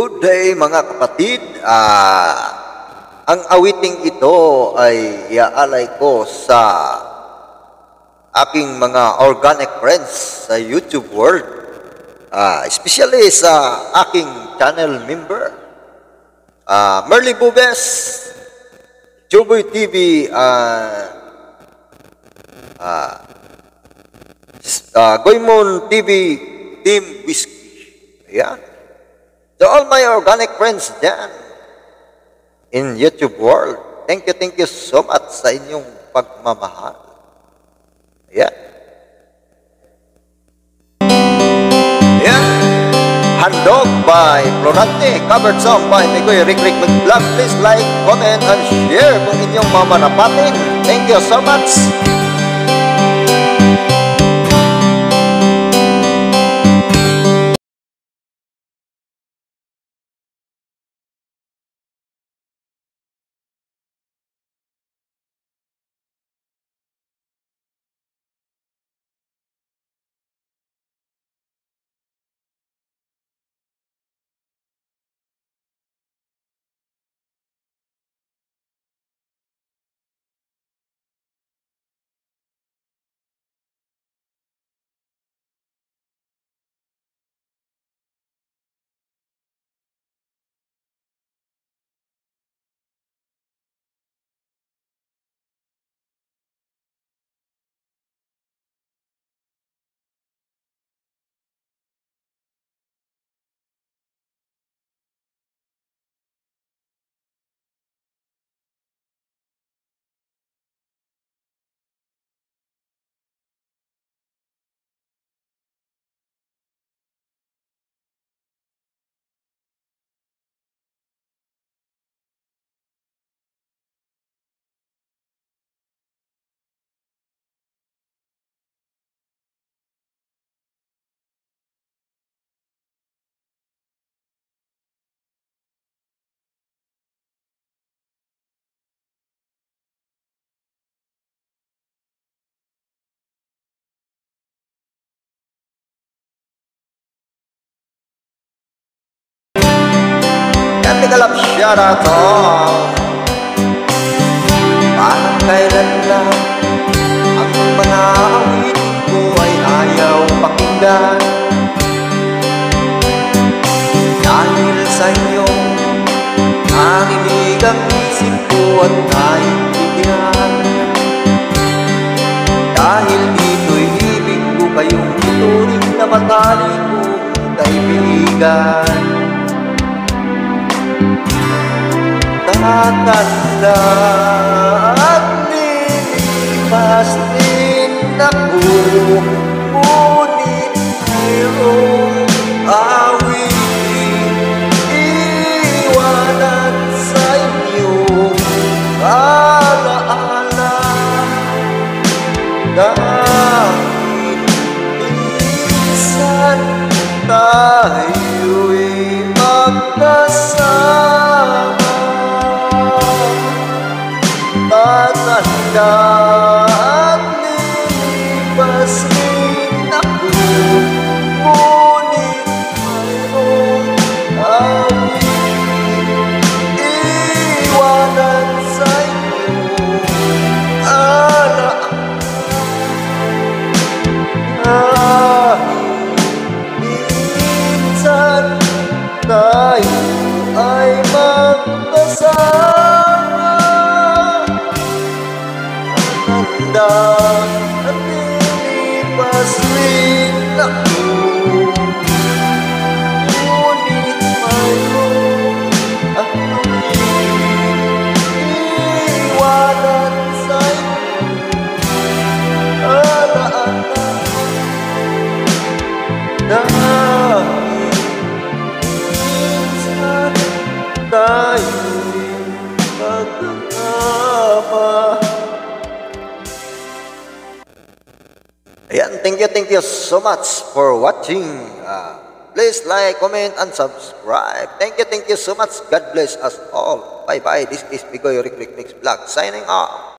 Good day mga kapatid. Ang awiting ito ay iaalay ko sa aking mga organic friends sa YouTube world. Especially sa aking channel member, Merly Bubes, Juboy TV, Goymon TV, Team Whiskey. Ayan. To all my organic friends dyan in YouTube world, thank you so much sa inyong pagmamahal. Ayan. Ayan. Handog by Florante, covered song by Migoy Rick Mag-Vlog. Please like, comment, and share kung inyong mamanapatin. Thank you so much. Nagalap siya na to. Parang kailan lang ang mga awitin ko ay ayaw pakinggan. Dahil sa inyong nakinig ang isip ko at naiintindihan. Dahil dito'y ibig ko kayong tuturing na matalik kong kaibigan. Tatanda at nilipas din ako, ngunit mayroong awitin iwanan sa inyong alaala. Dahil minsan tayo'y magkasama. Tatanda at nilipas rin ako, ngunit mayroong awitin iwanan sa inyong alaala. Minsan tayo ay magkasama. At nilipas rin ako, ngunit mayroong awitin iwanan sa inyong alaala. Dahil minsan tayo'y magkasama. Ayan, thank you so much for watching. Please like, comment, and subscribe. Thank you so much. God bless us all. Bye-bye. This is Migoy Rick Mix Vlog signing off.